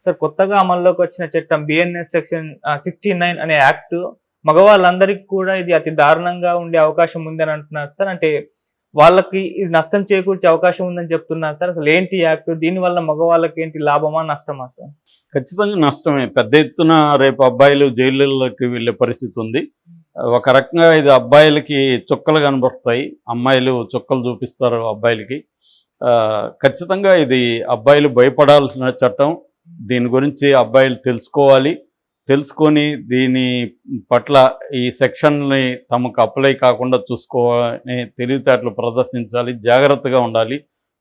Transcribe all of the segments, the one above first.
Sir కొత్తగా అమల్లోకి వచ్చిన చట్టం బిఎన్ఎస్ సెక్షన్ 69 అనే యాక్ట్ మగవాళ్ళందరికీ కూడా ఇది అతి దారుణంగా ఉండే అవకాశం ఉందని అంటున్నారు సార్. అంటే వాళ్ళకి ఇది నష్టం చేకూర్చే అవకాశం ఉందని చెప్తున్నారు సార్. అసలు ఏంటి యాక్ట్? దీనివల్ల మగవాళ్ళకి ఏంటి లాభమా? నష్టమా సార్? ఖచ్చితంగా నష్టమే. పెద్ద ఎత్తున రేపు అబ్బాయిలు జైళ్ళలోకి వెళ్ళే పరిస్థితి ఉంది. ఒక రకంగా ఇది అబ్బాయిలకి చుక్కలు కనబడతాయి, అమ్మాయిలు చుక్కలు చూపిస్తారు అబ్బాయిలకి. ఖచ్చితంగా ఇది అబ్బాయిలు భయపడాల్సిన చట్టం. దీని గురించి అబ్బాయిలు తెలుసుకోవాలి. తెలుసుకొని దీని పట్ల ఈ సెక్షన్ని తమకు అప్లై కాకుండా చూసుకోవాలని తెలివితేటలు ప్రదర్శించాలి, జాగ్రత్తగా ఉండాలి.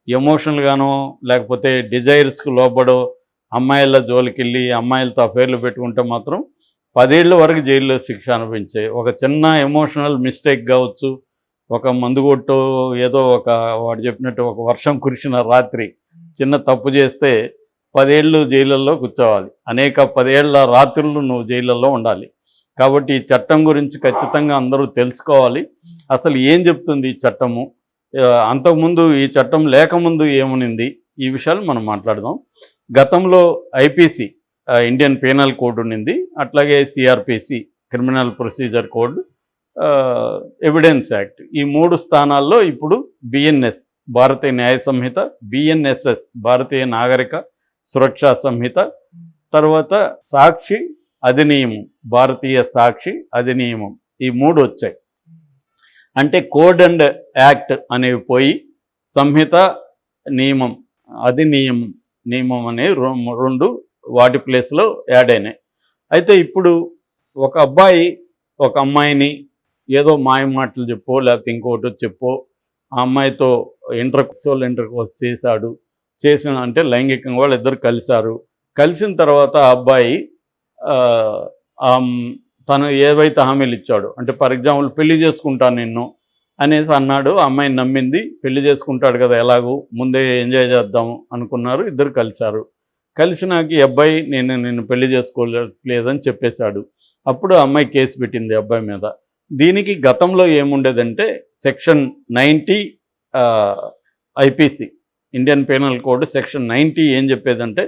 ఎమోషనల్గానో లేకపోతే డిజైర్స్కి లోబడో అమ్మాయిల జోలికెళ్ళి అమ్మాయిలతో అఫేర్లు పెట్టుకుంటే మాత్రం 10 ఏళ్ల వరకు జైల్లో శిక్ష అనుభవించే. ఒక చిన్న ఎమోషనల్ మిస్టేక్ కావచ్చు, ఒక మందుగొట్టు ఏదో వాడు చెప్పినట్టు ఒక వర్షం కురిసిన రాత్రి చిన్న తప్పు చేస్తే 10 ఏళ్ళు జైళ్ళల్లో కూర్చోవాలి. 10 ఏళ్ల రాత్రులు నువ్వు జైళ్ళల్లో ఉండాలి. కాబట్టి ఈ చట్టం గురించి ఖచ్చితంగా అందరూ తెలుసుకోవాలి. అసలు ఏం చెప్తుంది ఈ చట్టము, అంతకుముందు ఈ చట్టం లేకముందు ఏమునింది, ఈ విషయాలు మనం మాట్లాడదాం. గతంలో ఐపీసీ ఇండియన్ పీనల్ కోడ్ ఉన్నింది, అట్లాగే CrPC criminal procedure code, evidence act. ఈ 3 స్థానాల్లో ఇప్పుడు బిఎన్ఎస్ భారతీయ న్యాయ సంహిత, బిఎన్ఎస్ఎస్ భారతీయ నాగరిక సురక్షా సంహిత, తర్వాత సాక్షి అధినియమం భారతీయ సాక్షి అధినియమం, ఈ 3 వచ్చాయి. అంటే కోడ్ అండ్ యాక్ట్ అనేవి పోయి సంహిత, నియమం, నియమం అనేవి 2 వాటి ప్లేస్లో యాడ్ అయినాయి. అయితే ఇప్పుడు ఒక అబ్బాయి ఒక అమ్మాయిని ఏదో మాయ మాటలు చెప్పో లేకపోతే ఇంకోటి చెప్పో ఆ అమ్మాయితో ఇంటర్కోర్స్ చేసిన అంటే లైంగికంగా వాళ్ళిద్దరు కలిశారు. కలిసిన తర్వాత ఆ అబ్బాయి తను ఏవైతే హామీలు ఇచ్చాడు, అంటే ఫర్ ఎగ్జాంపుల్ పెళ్లి చేసుకుంటాను నిన్ను అనేసి అన్నాడు. ఆ అమ్మాయిని నమ్మింది. పెళ్లి చేసుకుంటాడు కదా, ఎలాగూ ముందే ఎంజాయ్ చేద్దాము అనుకున్నారు. ఇద్దరు కలిశారు. కలిసినాక ఈ అబ్బాయి నిన్ను పెళ్లి చేసుకోలేదని చెప్పేశాడు. అప్పుడు ఆ అమ్మాయి కేసు పెట్టింది అబ్బాయి మీద. దీనికి గతంలో ఏముండేదంటే section 90 IPC Indian penal code section 90 ఏం చెప్పేదంటే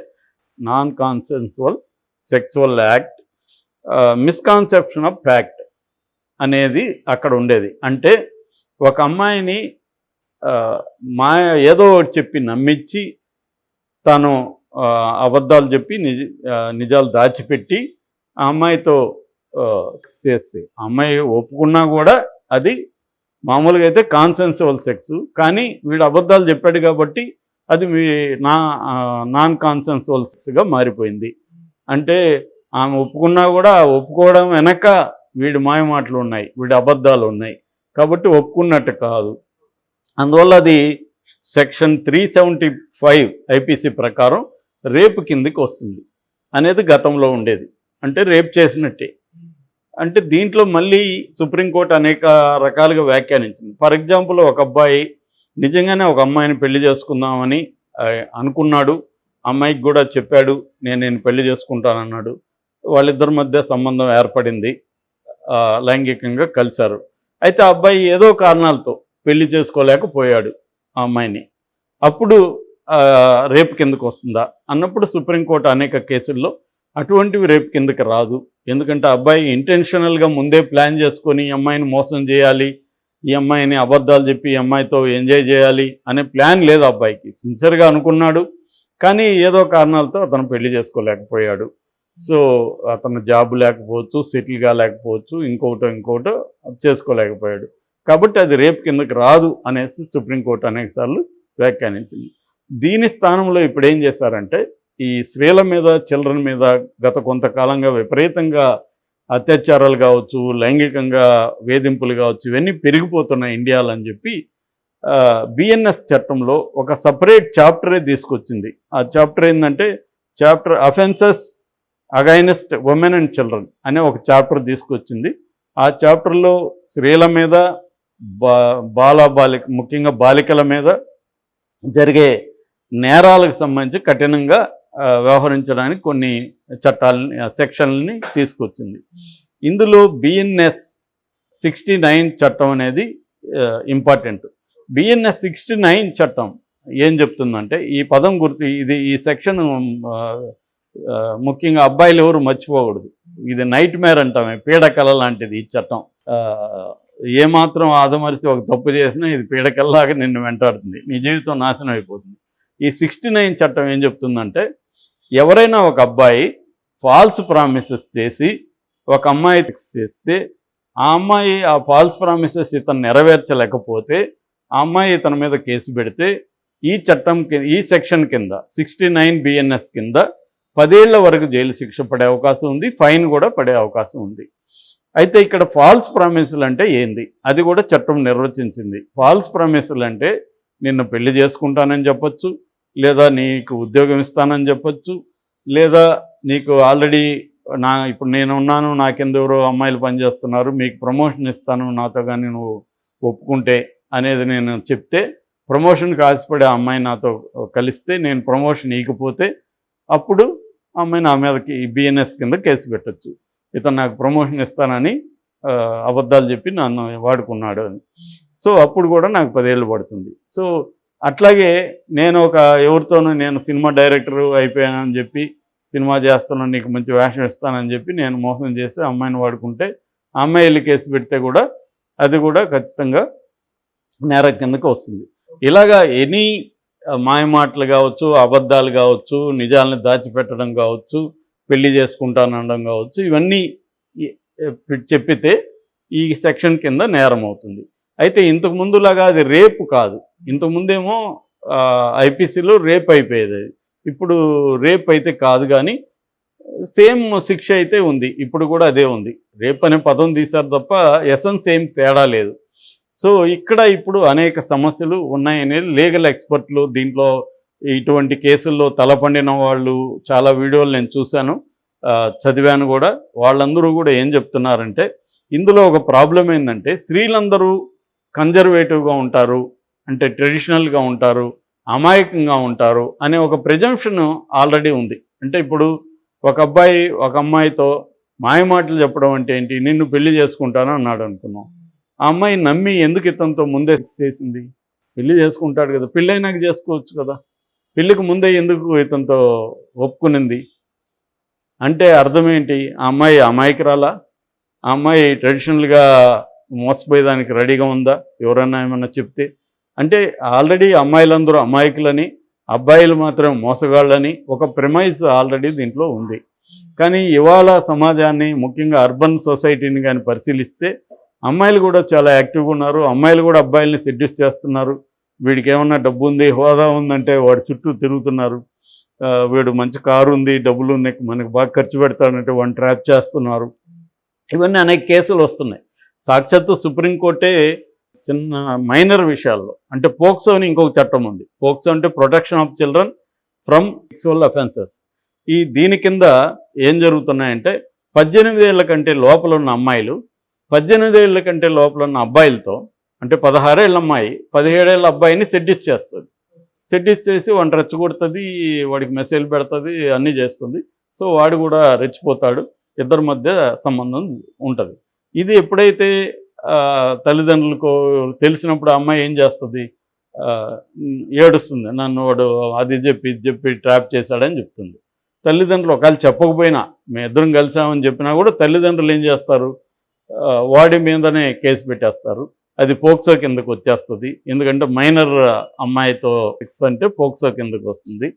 non consensual sexual act, misconception of fact అనేది అక్కడ ఉండేది. అంటే ఒక అమ్మాయిని ఏదో ఒకటి చెప్పి నమ్మించి తను అబద్ధాలు చెప్పి నిజాలు దాచిపెట్టి ఆ అమ్మాయితో చేస్తే అమ్మాయి ఒప్పుకున్నా కూడా అది మామూలుగా అయితే కాన్సెన్సువల్ సెక్స్, కానీ వీడు అబద్ధాలు చెప్పాడు కాబట్టి అది నాన్ కాన్సెన్సువల్ సెక్స్గా మారిపోయింది. అంటే ఆమె ఒప్పుకున్నా కూడా ఒప్పుకోవడం వెనక వీడి మాయ మాటలు ఉన్నాయి, వీడి అబద్ధాలు ఉన్నాయి, కాబట్టి ఒప్పుకున్నట్టు కాదు. అందువల్ల అది సెక్షన్ 375 ఐపీసీ ప్రకారం రేపు కిందికి వస్తుంది అనేది గతంలో ఉండేది. అంటే రేప్ చేసినట్టే. అంటే దీంట్లో మళ్ళీ సుప్రీంకోర్టు అనేక రకాలుగా వ్యాఖ్యానించింది. ఫర్ ఎగ్జాంపుల్ ఒక అబ్బాయి నిజంగానే ఒక అమ్మాయిని పెళ్లి చేసుకుందామని అనుకున్నాడు, అమ్మాయికి కూడా చెప్పాడు నేను పెళ్లి చేసుకుంటానన్నాడు. వాళ్ళిద్దరి మధ్య సంబంధం ఏర్పడింది, లైంగికంగా కలిశారు. అయితే ఆ అబ్బాయి ఏదో కారణాలతో పెళ్లి చేసుకోలేకపోయాడు ఆ అమ్మాయిని. అప్పుడు రేపు కిందకు వస్తుందా అన్నప్పుడు సుప్రీంకోర్టు అనేక కేసుల్లో అటువంటివి రేపు కిందకి రాదు. ఎందుకంటే అబ్బాయి ఇంటెన్షనల్గా ముందే ప్లాన్ చేసుకొని ఈ అమ్మాయిని మోసం చేయాలి, ఈ అమ్మాయిని అబద్ధాలు చెప్పి ఈ అమ్మాయితో ఎంజాయ్ చేయాలి అనే ప్లాన్ లేదు అబ్బాయికి. సిన్సియర్గా అనుకున్నాడు, కానీ ఏదో కారణాలతో అతను పెళ్లి చేసుకోలేకపోయాడు. సో అతను జాబ్ లేకపోవచ్చు, సెటిల్ కాలేకపోవచ్చు, ఇంకోటో చేసుకోలేకపోయాడు. కాబట్టి అది రేపు కిందకి రాదు అనేసి సుప్రీంకోర్టు అనేకసార్లు వ్యాఖ్యానించింది. దీని స్థానంలో ఇప్పుడు ఏం చేశారంటే ఈ స్త్రీల మీద, చిల్డ్రన్ మీద గత కొంతకాలంగా విపరీతంగా అత్యాచారాలు కావచ్చు, లైంగికంగా వేధింపులు కావచ్చు, ఇవన్నీ పెరిగిపోతున్నాయి ఇండియాలో అని చెప్పి బిఎన్ఎస్ చట్టంలో ఒక సపరేట్ చాప్టరే తీసుకొచ్చింది. ఆ చాప్టర్ ఏంటంటే chapter offences against women and children అనే ఒక చాప్టర్ తీసుకొచ్చింది. ఆ చాప్టర్లో స్త్రీల మీద, ముఖ్యంగా బాలికల మీద జరిగే నేరాలకు సంబంధించి కఠినంగా వ్యవహరించడానికి కొన్ని సెక్షన్లని తీసుకొచ్చింది. ఇందులో బిఎన్ఎస్ 69 చట్టం అనేది ఇంపార్టెంట్. బిఎన్ఎస్ 69 చట్టం ఏం చెప్తుందంటే ఈ పదం ఈ సెక్షన్ ముఖ్యంగా అబ్బాయిలు ఎవరు మర్చిపోకూడదు. ఇది నైట్ మేర్ అంటామే, పీడకల లాంటిది ఈ చట్టం. ఏమాత్రం ఆదమరిసి ఒక తప్పు చేసినా ఇది పీడకల్లాగా నిన్ను వెంటాడుతుంది, నీ జీవితం నాశనం అయిపోతుంది. ఈ 69 చట్టం ఏం చెప్తుందంటే, ఎవరైనా ఒక అబ్బాయి ఫాల్స్ ప్రామిసెస్ చేసి ఒక అమ్మాయి చేస్తే ఆ అమ్మాయి ఆ ఫాల్స్ ప్రామిసెస్ ఇతను నెరవేర్చలేకపోతే ఆ అమ్మాయి ఇతని మీద కేసు పెడితే ఈ చట్టం ఈ సెక్షన్ కింద 69 BNS కింద 10 ఏళ్ల వరకు జైలు శిక్ష పడే అవకాశం ఉంది, ఫైన్ కూడా పడే అవకాశం ఉంది. అయితే ఇక్కడ ఫాల్స్ ప్రామిసులు అంటే ఏంది, అది కూడా చట్టం నిర్వచించింది. ఫాల్స్ ప్రామిసులు అంటే నిన్ను పెళ్లి చేసుకుంటానని చెప్పొచ్చు, లేదా నీకు ఉద్యోగం ఇస్తానని చెప్పొచ్చు, లేదా నీకు ఆల్రెడీ ఇప్పుడు నేను ఉన్నాను, నాకెందెవరో అమ్మాయిలు పనిచేస్తున్నారు, మీకు ప్రమోషన్ ఇస్తాను నాతో కానీ నువ్వు ఒప్పుకుంటే అనేది నేను చెప్తే, ప్రమోషన్కి ఆశపడే అమ్మాయి నాతో కలిస్తే నేను ప్రమోషన్ ఇవ్వకపోతే అప్పుడు అమ్మాయి నా మీదకి BNS కింద కేసు పెట్టచ్చు. ఇతను నాకు ప్రమోషన్ ఇస్తానని అబద్ధాలు చెప్పి నన్ను వాడుకున్నాడు అని. సో అప్పుడు కూడా నాకు 10 ఏళ్ళు పడుతుంది. సో అట్లాగే నేను ఎవరితోనూ నేను సినిమా డైరెక్టర్ అయిపోయానని చెప్పి సినిమా చేస్తున్నాను, నీకు మంచి వేషం ఇస్తానని చెప్పి నేను మోసం చేసి అమ్మాయిని వాడుకుంటే ఆ అమ్మాయి వెళ్ళి కేసు పెడితే కూడా అది కూడా ఖచ్చితంగా నేరం కిందకు వస్తుంది. ఇలాగా ఎనీ మాయమాటలు కావచ్చు, అబద్ధాలు కావచ్చు, నిజాలను దాచిపెట్టడం కావచ్చు, పెళ్లి చేసుకుంటానడం కావచ్చు, ఇవన్నీ చెప్పితే ఈ సెక్షన్ కింద నేరం అవుతుంది. అయితే ఇంతకు ముందులాగా అది రేపు కాదు, ఇంతకుముందేమో IPCలో రేప్ అయిపోయేది, అది ఇప్పుడు రేప్ అయితే కాదు, కానీ సేమ్ శిక్ష అయితే ఉంది. ఇప్పుడు కూడా అదే ఉంది, రేప్ అనే పదం తీశారు తప్ప ఎసెన్స్ ఏం తేడా లేదు. సో ఇక్కడ ఇప్పుడు అనేక సమస్యలు ఉన్నాయనేది లీగల్ ఎక్స్పర్ట్లు, దీంట్లో ఇటువంటి కేసుల్లో తలపండిన వాళ్ళు చాలా వీడియోలు నేను చూశాను, చదివాను కూడా. వాళ్ళందరూ కూడా ఏం చెప్తున్నారంటే, ఇందులో ఒక ప్రాబ్లం ఏంటంటే స్త్రీలందరూ కన్జర్వేటివ్గా ఉంటారు, అంటే ట్రెడిషనల్గా ఉంటారు, అమాయకంగా ఉంటారు అనే ఒక ప్రిజంప్షన్ ఆల్రెడీ ఉంది. అంటే ఇప్పుడు ఒక అబ్బాయి ఒక అమ్మాయితో మాయమాటలు చెప్పడం అంటే ఏంటి, నిన్ను పెళ్లి చేసుకుంటాను అన్నాడు అనుకున్నాం, ఆ అమ్మాయి నమ్మి ఎందుకు ఇతనితో ముందే చేసింది? పెళ్లి చేసుకుంటాడు కదా, పెళ్ళైనాక చేసుకోవచ్చు కదా, పెళ్ళికి ముందే ఎందుకు ఇతనితో ఒప్పుకునింది అంటే అర్థం ఏంటి? ఆ అమ్మాయి అమాయకురాలా? ఆ అమ్మాయి ట్రెడిషనల్గా మోసపోయేదానికి రెడీగా ఉందా ఎవరన్నా ఏమన్నా చెప్తే? అంటే ఆల్రెడీ అమ్మాయిలందరూ అమాయకులని, అబ్బాయిలు మాత్రం మోసగాళ్ళని ఒక ప్రిమైజ్ ఆల్రెడీ దీంట్లో ఉంది. కానీ ఇవాళ సమాజాన్ని, ముఖ్యంగా అర్బన్ సొసైటీని కానీ పరిశీలిస్తే అమ్మాయిలు కూడా చాలా యాక్టివ్గా ఉన్నారు, అమ్మాయిలు కూడా అబ్బాయిల్ని సెడ్యూస్ చేస్తున్నారు. వీడికి ఏమన్నా డబ్బు ఉంది, హోదా ఉందంటే వాడి చుట్టూ తిరుగుతున్నారు, వీడు మంచి కారు ఉంది, డబ్బులు ఉన్నాయి, మనకు బాగా ఖర్చు పెడతాడంటే వాడిని ట్రాప్ చేస్తున్నారు. ఇవన్నీ అనేక కేసులు వస్తున్నాయి. సాక్షాత్తు సుప్రీంకోర్టే చిన్న మైనర్ విషయాల్లో, అంటే పోక్సో అని ఇంకొక చట్టం ఉంది, పోక్సో అంటే protection of children from sexual offences. దీని కింద ఏం జరుగుతున్నాయంటే 18 ఏళ్ల కంటే లోపల ఉన్న అమ్మాయిలు 18 ఏళ్ల కంటే లోపల ఉన్న అబ్బాయిలతో, అంటే 16 ఏళ్ళ అమ్మాయి 17 ఏళ్ళ అబ్బాయిని సెడ్యూస్ చేస్తుంది, సెడ్యూస్ చేసి వాడిని రెచ్చగొడుతుంది, వాడికి మెసేజ్ పెడుతుంది, అన్నీ చేస్తుంది. సో వాడు కూడా రెచ్చిపోతాడు, ఇద్దరి మధ్య సంబంధం ఉంటుంది. ఇది ఎప్పుడైతే తల్లిదండ్రులకు తెలిసినప్పుడు అమ్మాయి ఏం చేస్తుంది, ఏడుస్తుంది, నన్ను వాడు అది చెప్పి ఇది చెప్పి ట్రాప్ చేశాడని చెప్తుంది. తల్లిదండ్రులు ఒకవేళ చెప్పకపోయినా, మేము ఇద్దరం కలిసామని చెప్పినా కూడా తల్లిదండ్రులు ఏం చేస్తారు, వాడి మీదనే కేసు పెట్టేస్తారు. అది పోక్సో కిందకు వచ్చేస్తుంది, ఎందుకంటే మైనర్ అమ్మాయితో అంటే పోక్సో కిందకు వస్తుంది.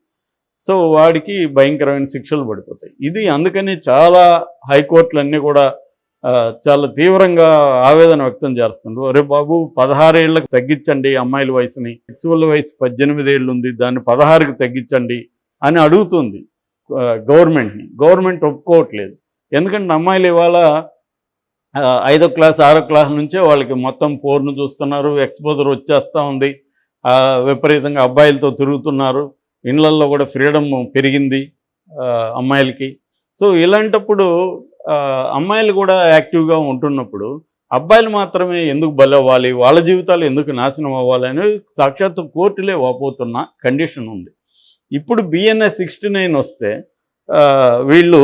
సో వాడికి భయంకరమైన శిక్షలు పడిపోతాయి. ఇది అందుకని చాలా హైకోర్టులన్నీ కూడా చాలా తీవ్రంగా ఆవేదన వ్యక్తం చేస్తున్నారు. అరే బాబు, 16 ఏళ్ళకి తగ్గించండి అమ్మాయిల వయసుని, సెక్సువల్ వయసు 18 ఏళ్ళు ఉంది, దాన్ని 16కి తగ్గించండి అని అడుగుతుంది గవర్నమెంట్ని. గవర్నమెంట్ ఒప్పుకోవట్లేదు, ఎందుకంటే అమ్మాయిలు ఇవాళ 5వ క్లాస్ 6వ క్లాస్ నుంచే వాళ్ళకి మొత్తం పోర్ను చూస్తున్నారు, ఎక్స్పోజర్ వచ్చేస్తూ ఉంది, విపరీతంగా అబ్బాయిలతో తిరుగుతున్నారు, ఇళ్లల్లో కూడా ఫ్రీడమ్ పెరిగింది అమ్మాయిలకి. సో ఇలాంటప్పుడు అమ్మాయిలు కూడా యాక్టివ్గా ఉంటున్నప్పుడు అబ్బాయిలు మాత్రమే ఎందుకు బలవ్వాలి, వాళ్ళ జీవితాలు ఎందుకు నాశనం అవ్వాలి అని సాక్షాత్తు కోర్టులే వాపోతున్న కండిషన్ ఉంది. ఇప్పుడు BNS 69 వస్తే వీళ్ళు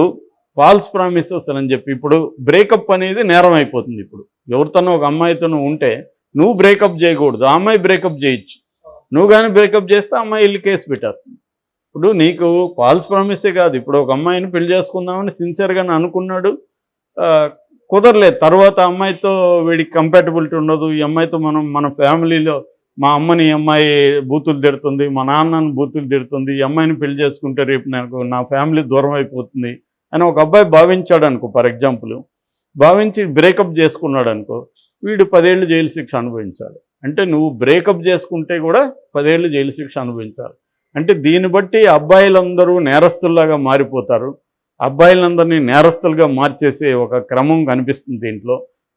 ఫాల్స్ ప్రామిసెస్ అని చెప్పి ఇప్పుడు బ్రేకప్ అనేది నేరం అయిపోతుంది. ఇప్పుడు ఎవరితోనో ఒక అమ్మాయితోనూ ఉంటే నువ్వు బ్రేకప్ చేయకూడదు, ఆ అమ్మాయి బ్రేకప్ చేయొచ్చు, నువ్వు కానీ బ్రేకప్ చేస్తే అమ్మాయి వెళ్ళి కేసు పెట్టేస్తుంది. ఇప్పుడు నీకు ఫాల్స్ ప్రామిసే కాదు, ఇప్పుడు ఒక అమ్మాయిని పెళ్లి చేసుకుందామని సిన్సియర్గా అనుకున్నాడు, ఆ, కుదరలేదు. తర్వాత అమ్మాయితో వీడికి కంపాటబిలిటీ ఉండదు, ఈ అమ్మాయితో మన ఫ్యామిలీలో మా అమ్మని ఈ అమ్మాయి బూతులు తిడుతుంది, మా నాన్నని బూతులు తిడుతుంది, ఈ అమ్మాయిని పెళ్లి చేసుకుంటే రేపు నా ఫ్యామిలీ దూరం అయిపోతుంది అని ఒక అబ్బాయి భావించాడు అనుకో, ఫర్ ఎగ్జాంపుల్ భావించి బ్రేకప్ చేసుకున్నాడు అనుకో, వీడు 10 ఏళ్ళు జైలు శిక్ష అనుభవించాలి. అంటే నువ్వు బ్రేకప్ చేసుకుంటే కూడా 10 ఏళ్ళు జైలు శిక్ష అనుభవించాలి. అంటే దీన్ని బట్టి అబ్బాయిలందరూ నేరస్తుల్లాగా మారిపోతారు, అబ్బాయిలందరినీ నేరస్తులుగా మార్చేసే ఒక క్రమం కనిపిస్తుంది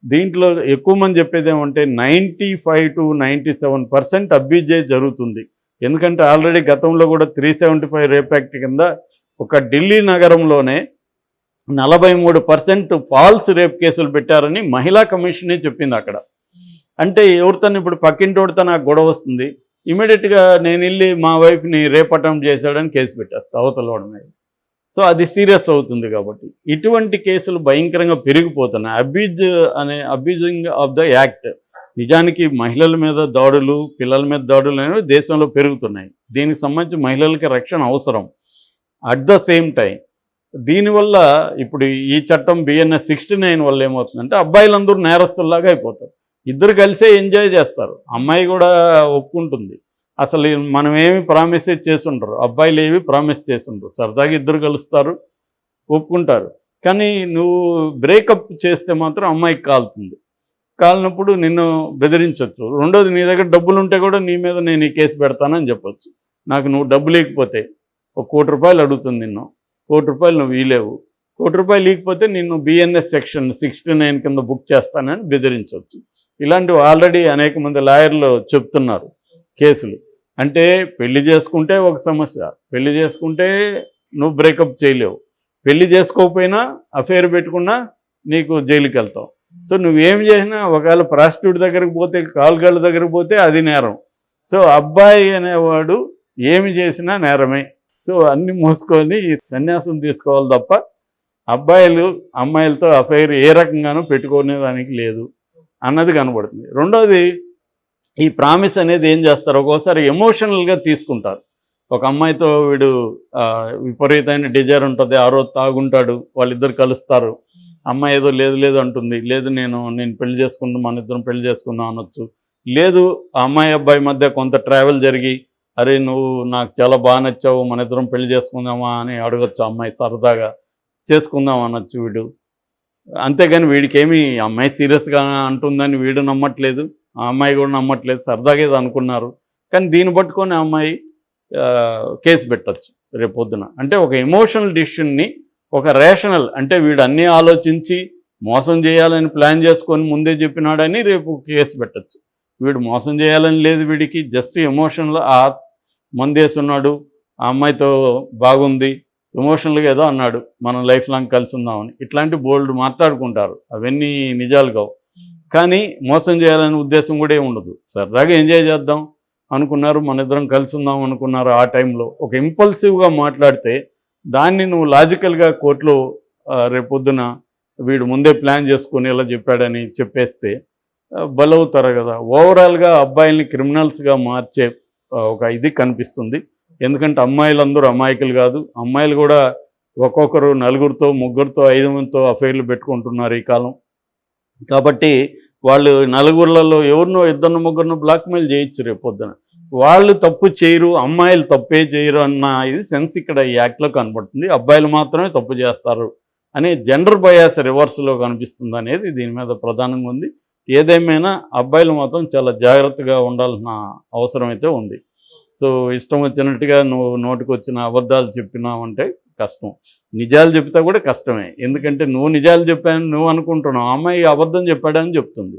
దీంట్లో ఎక్కువ మంది చెప్పేది ఏమంటే 95 to 97% అబ్యూజే జరుగుతుంది. ఎందుకంటే ఆల్రెడీ గతంలో కూడా 375 రేప్ యాక్ట్ కింద ఒక ఢిల్లీ నగరంలోనే 43% ఫాల్స్ రేప్ కేసులు పెట్టారని మహిళా కమిషనే చెప్పింది అక్కడ. అంటే ఎవరితో ఇప్పుడు పక్కింటోడితో నాకు గొడవ వస్తుంది, ఇమీడియట్గా నేను వెళ్ళి మా వైఫ్ని రేప్ అటెంప్ట్ చేశాడని కేసు పెట్టేస్తా అవతలవాడి మీద. సో అది సీరియస్ అవుతుంది. కాబట్టి ఇటువంటి కేసులు భయంకరంగా పెరిగిపోతున్నాయి. Abusing of the act. నిజానికి మహిళల మీద దాడులు, పిల్లల మీద దాడులు అనేవి దేశంలో పెరుగుతున్నాయి. దీనికి సంబంధించి మహిళలకి రక్షణ అవసరం. అట్ ద సేమ్ టైం దీనివల్ల ఇప్పుడు ఈ చట్టం BNS 69 వల్ల ఏమవుతుందంటే అబ్బాయిలందరూ నేరస్తుల్లాగా అయిపోతారు. ఇద్దరు కలిసే ఎంజాయ్ చేస్తారు, అమ్మాయి కూడా ఒప్పుకుంటుంది. అసలు మనం ఏమి ప్రామిస్ చేసుంటారు, అబ్బాయిలు ఏవి ప్రామిస్ చేసుంటారు, సరదాగా ఇద్దరు కలుస్తారు, ఒప్పుకుంటారు. కానీ నువ్వు బ్రేకప్ చేస్తే మాత్రం అమ్మాయికి కాలుతుంది. కాలినప్పుడు నిన్ను బెదిరించవచ్చు. రెండోది, నీ దగ్గర డబ్బులు ఉంటే కూడా నీ మీద నేను ఈ కేసు పెడతానని చెప్పొచ్చు. నాకు నువ్వు డబ్బు లేకపోతే ₹1 కోటి అడుగుతుంది నిన్ను, ₹1 కోటి నువ్వు ఇలేవు, ₹1 కోటి లేకపోతే నిన్ను BNS సెక్షన్ 69 కింద బుక్ చేస్తానని బెదిరించవచ్చు. ఇలాంటివి ఆల్రెడీ అనేక మంది లాయర్లు చెప్తున్నారు కేసులు. అంటే పెళ్లి చేసుకుంటే ఒక సమస్య, పెళ్లి చేసుకుంటే నువ్వు బ్రేకప్ చేయలేవు, పెళ్లి చేసుకోకపోయినా అఫేర్ పెట్టుకున్నా నీకు జైలుకి వెళ్తావు. సో నువ్వేం చేసినా ఒకవేళ ప్రాస్టిట్యూట్ దగ్గరకు పోతే, కాల్గాళ్ళ దగ్గరకు పోతే అది నేరం. సో అబ్బాయి అనేవాడు ఏమి చేసినా నేరమే. సో అన్నీ మూసుకొని సన్యాసం తీసుకోవాలి తప్ప అబ్బాయిలు అమ్మాయిలతో అఫైర్ ఏ రకంగానూ పెట్టుకునేదానికి లేదు అన్నది కనబడుతుంది. రెండోది, ఈ ప్రామిస్ అనేది ఏం చేస్తారు, ఒక్కోసారి ఎమోషనల్గా తీసుకుంటారు. ఒక అమ్మాయితో వీడు విపరీతమైన డిజైర్ ఉంటుంది, ఆ రోజు తాగుంటాడు, వాళ్ళిద్దరు కలుస్తారు, అమ్మాయి ఏదో లేదు అంటుంది, లేదు నేను పెళ్లి చేసుకుందాం, మన ఇద్దరం పెళ్లి చేసుకుందాం అనొచ్చు. లేదు, ఆ అమ్మాయి అబ్బాయి మధ్య కొంత ట్రావెల్ జరిగి, అరే నువ్వు నాకు చాలా బాగా నచ్చావు, మన ఇద్దరం పెళ్లి చేసుకుందామా అని అడగచ్చు అమ్మాయి, సరదాగా చేసుకుందాం అనొచ్చు వీడు. అంతేగాని వీడికి ఏమి అమ్మాయి సీరియస్గా అంటుందని వీడు నమ్మట్లేదు, ఆ అమ్మాయి కూడా నమ్మట్లేదు, సరదాగా ఏదో అనుకున్నారు. కానీ దీన్ని పట్టుకొని ఆ అమ్మాయి కేసు పెట్టచ్చు రేపొద్దున. అంటే ఒక ఎమోషనల్ డిసిషన్ని ఒక రేషనల్, అంటే వీడు అన్నీ ఆలోచించి మోసం చేయాలని ప్లాన్ చేసుకొని ముందే చెప్పినాడని రేపు కేసు పెట్టచ్చు. వీడు మోసం చేయాలని లేదు, వీడికి జస్ట్ ఎమోషనల్, మందేస్తున్నాడు, ఆ అమ్మాయితో బాగుంది, ఎమోషనల్గా ఏదో అన్నాడు, మనం లైఫ్ లాంగ్ కలిసి ఉందామని. ఇట్లాంటి బోల్డ్ మాట్లాడుకుంటారు, అవన్నీ నిజాలు కావు. కానీ మోసం చేయాలనే ఉద్దేశం కూడా ఏమి ఉండదు, సరదాగా ఎంజాయ్ చేద్దాం అనుకున్నారు, మన ఇద్దరం కలిసి ఉందాం అనుకున్నారు. ఆ టైంలో ఒక ఇంపల్సివ్గా మాట్లాడితే దాన్ని నువ్వు లాజికల్గా కోర్టులో రేపొద్దున వీడు ముందే ప్లాన్ చేసుకొని ఇలా చెప్పాడని చెప్పేస్తే బలవుతారు కదా. ఓవరాల్గా అబ్బాయిల్ని క్రిమినల్స్గా మార్చే ఒక ఇది కనిపిస్తుంది. ఎందుకంటే అమ్మాయిలందరూ అమాయకులు కాదు, అమ్మాయిలు కూడా ఒక్కొక్కరు 4గురితో 3గురితో 5 మందితో అఫైర్లు పెట్టుకుంటున్నారు ఈ కాలం. కాబట్టి వాళ్ళు 4గురులలో ఎవరినో 2-3 బ్లాక్మెయిల్ చేయొచ్చు రేపొద్దున. వాళ్ళు తప్పు చేయరు, అమ్మాయిలు తప్పే చేయరు అన్న ఇది సెన్స్ ఇక్కడ ఈ యాక్ట్లో కనబడుతుంది. అబ్బాయిలు మాత్రమే తప్పు చేస్తారు అనే జెండర్ బయాస్ రివర్స్లో కనిపిస్తుంది అనేది దీని మీద ప్రధానంగా ఉంది. ఏదేమైనా అబ్బాయిలు మాత్రం చాలా జాగ్రత్తగా ఉండాల్సిన అవసరం అయితే ఉంది. సో ఇష్టం వచ్చినట్టుగా నువ్వు నోటికి వచ్చిన అబద్ధాలు చెప్పినావంటే కష్టం, నిజాలు చెప్తా కూడా కష్టమే. ఎందుకంటే నువ్వు నిజాలు చెప్పాను నువ్వు అనుకుంటున్నావు, అమ్మాయి అబద్ధం చెప్పాడని చెప్తుంది.